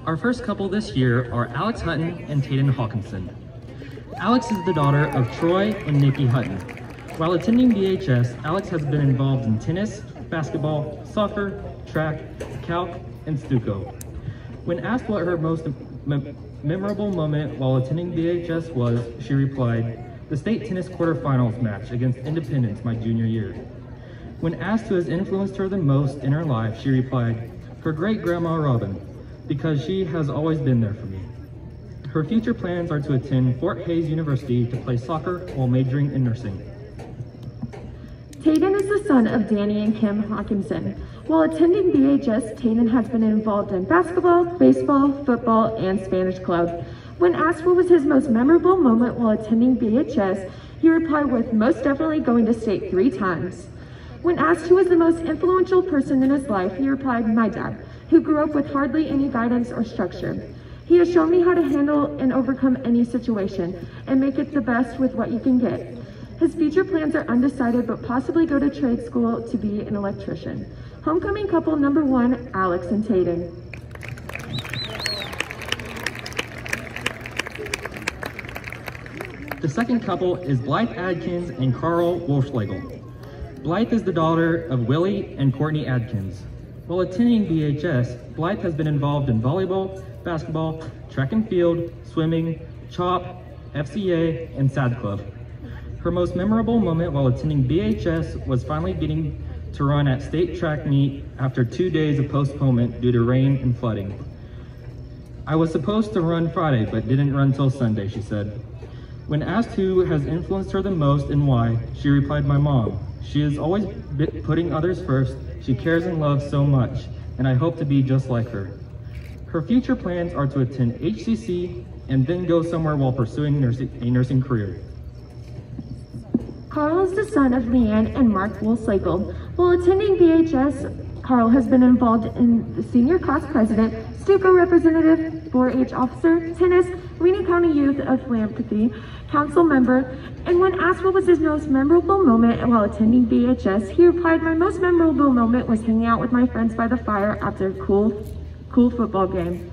Our first couple this year are Alex Hutton and Tayden Hawkinson. Alex is the daughter of Troy and Nikki Hutton. While attending BHS, Alex has been involved in tennis, basketball, soccer, track, calc, and stucco. When asked what her most memorable moment while attending BHS was, she replied, "The state tennis quarterfinals match against Independence my junior year." When asked who has influenced her the most in her life, she replied, "Her great-grandma Robin, because she has always been there for me." Her future plans are to attend Fort Hays University to play soccer while majoring in nursing. Tayden is the son of Danny and Kim Hawkinson. While attending BHS, Tayden has been involved in basketball, baseball, football, and Spanish club. When asked what was his most memorable moment while attending BHS, he replied with most definitely going to state 3 times. When asked who was the most influential person in his life, he replied, "My dad, who grew up with hardly any guidance or structure. He has shown me how to handle and overcome any situation and make it the best with what you can get. His future plans are undecided, but possibly go to trade school to be an electrician." Homecoming couple number 1, Alex and Tayden. The second couple is Blythe Adkins and Carl Wolfschlegel. Blythe is the daughter of Willie and Courtney Adkins. While attending BHS, Blythe has been involved in volleyball, basketball, track and field, swimming, CHOP, FCA, and SAD Club. Her most memorable moment while attending BHS was finally getting to run at state track meet after 2 days of postponement due to rain and flooding. "I was supposed to run Friday, but didn't run till Sunday," she said. When asked who has influenced her the most and why, she replied, "My mom. She is always putting others first. She cares and loves so much, and I hope to be just like her." Her future plans are to attend HCC and then go somewhere while pursuing a nursing career. Carl is the son of Leanne and Mark Wolfschlegel. While attending BHS, Carl has been involved in the senior class president, stucco representative, 4-H officer, tennis, Reno County Youth of Philanthropy, council member, and when asked what was his most memorable moment while attending BHS, he replied, "My most memorable moment was hanging out with my friends by the fire after a cool football game."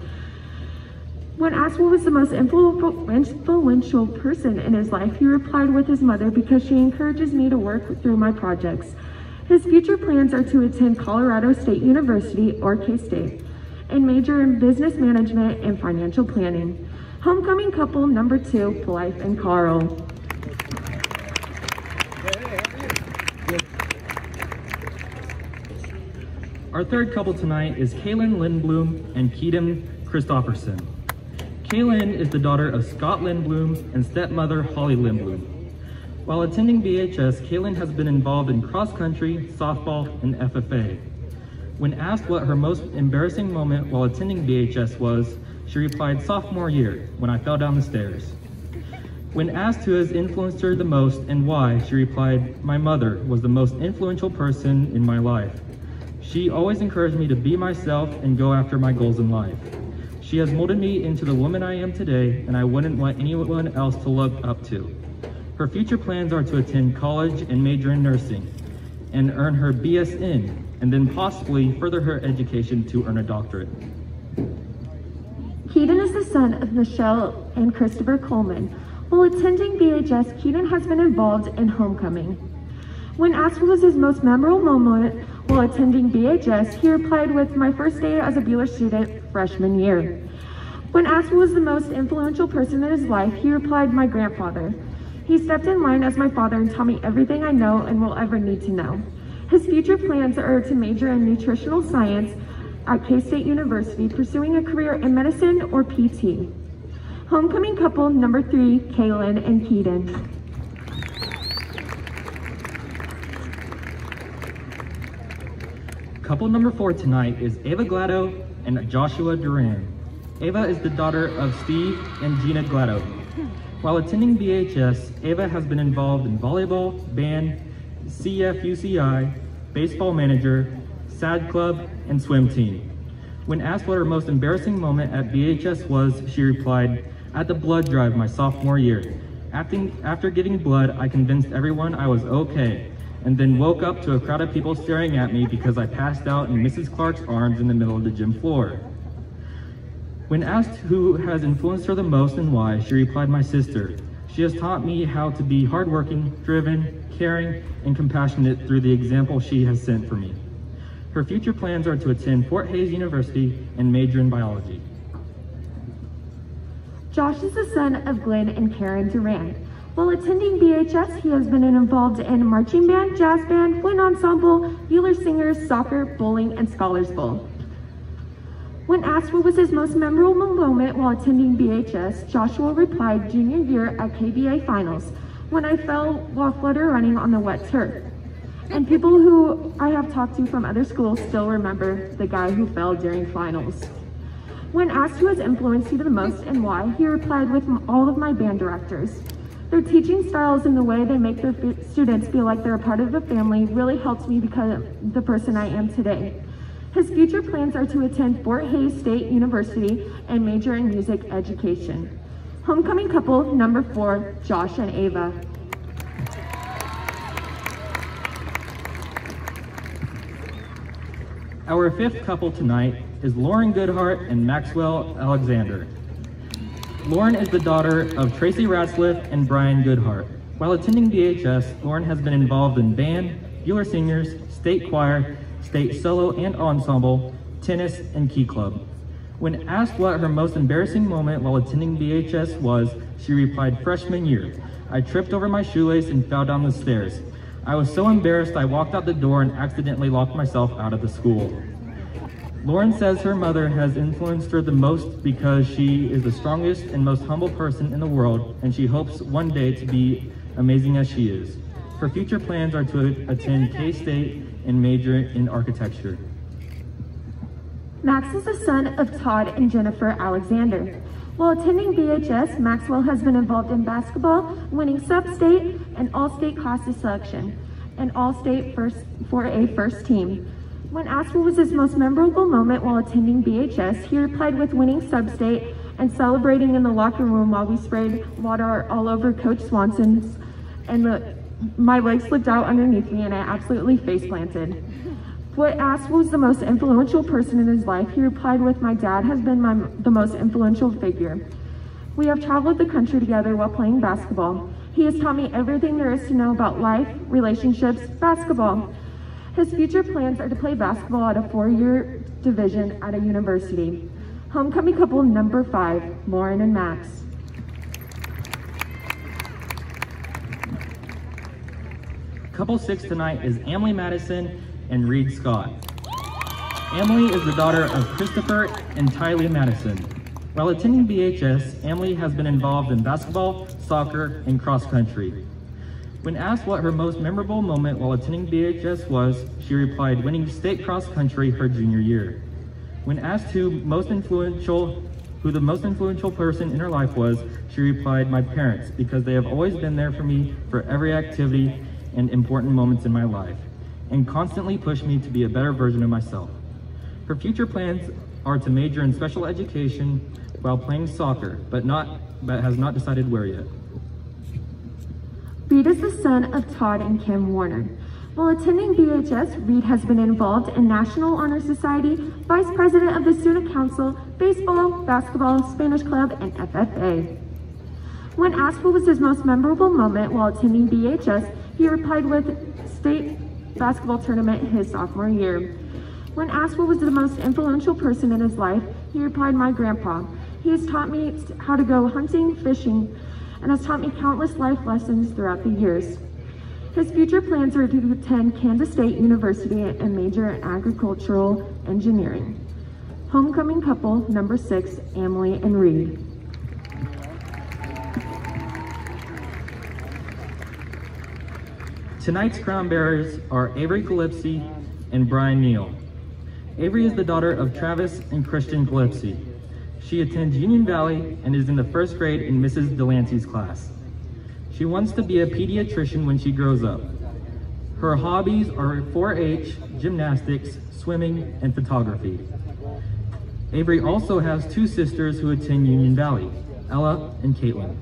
When asked what was the most influential person in his life, he replied with his mother, "Because she encourages me to work through my projects." His future plans are to attend Colorado State University or K-State and major in business management and financial planning. Homecoming couple number 2, Blythe and Carl. Our third couple tonight is Kailyn Lindblom and Keaton Christopherson. Kailyn is the daughter of Scott Lindblom and stepmother Holly Lindblom. While attending BHS, Kailyn has been involved in cross-country, softball, and FFA. When asked what her most embarrassing moment while attending BHS was, she replied, "Sophomore year, when I fell down the stairs." When asked who has influenced her the most and why, she replied, "My mother was the most influential person in my life. She always encouraged me to be myself and go after my goals in life. She has molded me into the woman I am today, and I wouldn't want anyone else to look up to." Her future plans are to attend college and major in nursing and earn her BSN, and then possibly further her education to earn a doctorate. Keaton is the son of Michelle and Christopher Coleman. While attending BHS, Keaton has been involved in homecoming. When asked what was his most memorable moment while attending BHS, he replied with, "My first day as a Buhler student, freshman year." When asked what was the most influential person in his life, he replied, "My grandfather. He stepped in line as my father and taught me everything I know and will ever need to know." His future plans are to major in nutritional science at K-State University, pursuing a career in medicine or PT. Homecoming couple number 3, Kailyn and Keaton. Couple number 4 tonight is Eva Glado and Joshua Duran. Eva is the daughter of Steve and Gina Glado. While attending BHS, Eva has been involved in volleyball, band, CFUCI, baseball manager, SAD club, and swim team. When asked what her most embarrassing moment at BHS was, she replied, "At the blood drive my sophomore year. After getting blood, I convinced everyone I was okay, and then woke up to a crowd of people staring at me because I passed out in Mrs. Clark's arms in the middle of the gym floor." When asked who has influenced her the most and why, she replied, "My sister. She has taught me how to be hardworking, driven, caring, and compassionate through the example she has set for me." Her future plans are to attend Fort Hays University and major in biology. Josh is the son of Glenn and Karen Duran. While attending BHS, he has been involved in marching band, jazz band, wind ensemble, Buhler Singers, soccer, bowling, and Scholars Bowl. When asked what was his most memorable moment while attending BHS, Joshua replied, "Junior year at KBA finals, when I fell while flutter running on the wet turf." And people who I have talked to from other schools still remember the guy who fell during finals. When asked who has influenced you the most and why, he replied, "With all of my band directors. Their teaching styles and the way they make their students feel like they're a part of the family really helps me become the person I am today." His future plans are to attend Fort Hays State University and major in music education. Homecoming couple number 4, Josh and Eva. Our fifth couple tonight is Lauren Goodhart and Maxwell Alexander. Lauren is the daughter of Tracy Ratzliff and Brian Goodhart. While attending BHS, Lauren has been involved in band, Buhler Singers, state choir, state solo and ensemble, tennis, and key club. When asked what her most embarrassing moment while attending BHS was, she replied, "Freshman year. I tripped over my shoelace and fell down the stairs. I was so embarrassed I walked out the door and accidentally locked myself out of the school." Lauren says her mother has influenced her the most because she is the strongest and most humble person in the world, and she hopes one day to be amazing as she is. Her future plans are to attend K-State and major in architecture. Max is the son of Todd and Jennifer Alexander. While attending BHS, Maxwell has been involved in basketball, winning sub-state and all-state classes selection, and all-state for a first team. When asked what was his most memorable moment while attending BHS, he replied with winning sub-state and celebrating in the locker room while we sprayed water all over Coach Swanson's, and my leg slipped out underneath me and I absolutely face planted. When asked what was the most influential person in his life, he replied with, "My dad has been the most influential figure. We have traveled the country together while playing basketball. He has taught me everything there is to know about life, relationships, basketball." His future plans are to play basketball at a 4-year division at a university. Homecoming couple number 5, Lauren and Max. Couple 6 tonight is Emily Madison and Reed Scott. Emily is the daughter of Christopher and Tylee Madison. While attending BHS, Emily has been involved in basketball, soccer, and cross country. When asked what her most memorable moment while attending BHS was, she replied, "Winning state cross country her junior year." When asked who the most influential person in her life was, she replied, "My parents, because they have always been there for me for every activity and important moments in my life, and constantly push me to be a better version of myself." Her future plans are to major in special education while playing soccer, but has not decided where yet. Reed is the son of Todd and Kim Warner. While attending BHS, Reed has been involved in National Honor Society, Vice President of the Student Council, baseball, basketball, Spanish Club, and FFA. When asked what was his most memorable moment while attending BHS, he replied with state basketball tournament his sophomore year. When asked what was the most influential person in his life, he replied, "My grandpa. He has taught me how to go hunting, fishing, and has taught me countless life lessons throughout the years." His future plans are to attend Kansas State University and major in agricultural engineering. Homecoming couple number 6, Emily and Reed. Tonight's crown bearers are Avery Gillespie and Brian Neal. Avery is the daughter of Travis and Christian Gillespie. She attends Union Valley and is in the 1st grade in Mrs. Delancey's class. She wants to be a pediatrician when she grows up. Her hobbies are 4-H, gymnastics, swimming, and photography. Avery also has 2 sisters who attend Union Valley, Ella and Caitlin.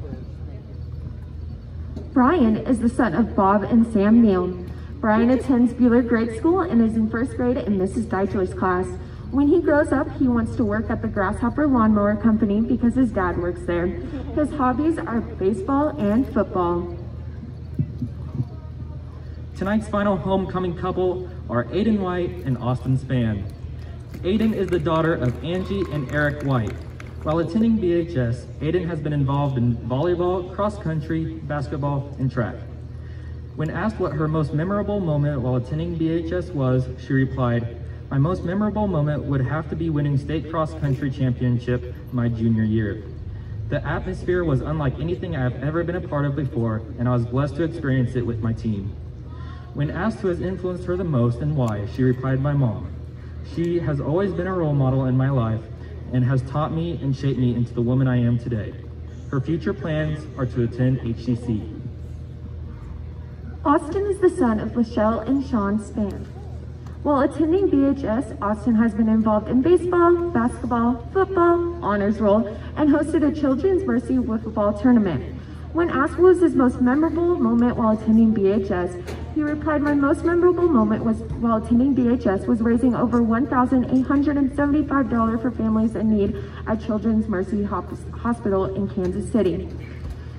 Brian is the son of Bob and Sam Neal. Brian attends Buhler Grade School and is in 1st grade in Mrs. Deitcher's class. When he grows up, he wants to work at the Grasshopper Lawnmower Company because his dad works there. His hobbies are baseball and football. Tonight's final homecoming couple are Aiden White and Austin Spann. Aiden is the daughter of Angie and Eric White. While attending BHS, Aiden has been involved in volleyball, cross country, basketball, and track. When asked what her most memorable moment while attending BHS was, she replied, "My most memorable moment would have to be winning state cross country championship my junior year. The atmosphere was unlike anything I have ever been a part of before, and I was blessed to experience it with my team." When asked who has influenced her the most and why, she replied, "My mom. She has always been a role model in my life and has taught me and shaped me into the woman I am today. Her future plans are to attend HCC." Austin is the son of Michelle and Sean Spann. While attending BHS, Austin has been involved in baseball, basketball, football, honors roll, and hosted a Children's Mercy wiffle ball tournament. When asked what was his most memorable moment while attending BHS, he replied, "My most memorable moment was while attending BHS was raising over $1,875 for families in need at Children's Mercy Hospital in Kansas City."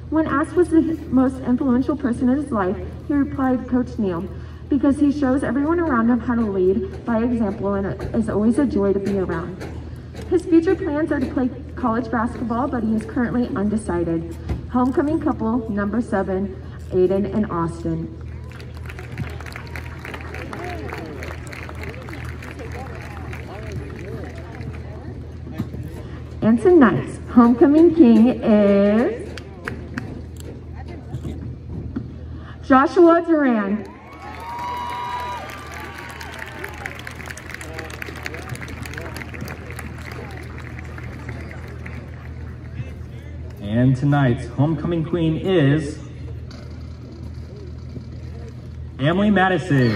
When asked was the most influential person in his life, he replied, "Coach Neal, because he shows everyone around him how to lead by example and it is always a joy to be around." His future plans are to play college basketball, but he is currently undecided. Homecoming couple number 7, Aiden and Austin. And tonight's homecoming king is Joshua Duran. And tonight's homecoming queen is Emily Madison.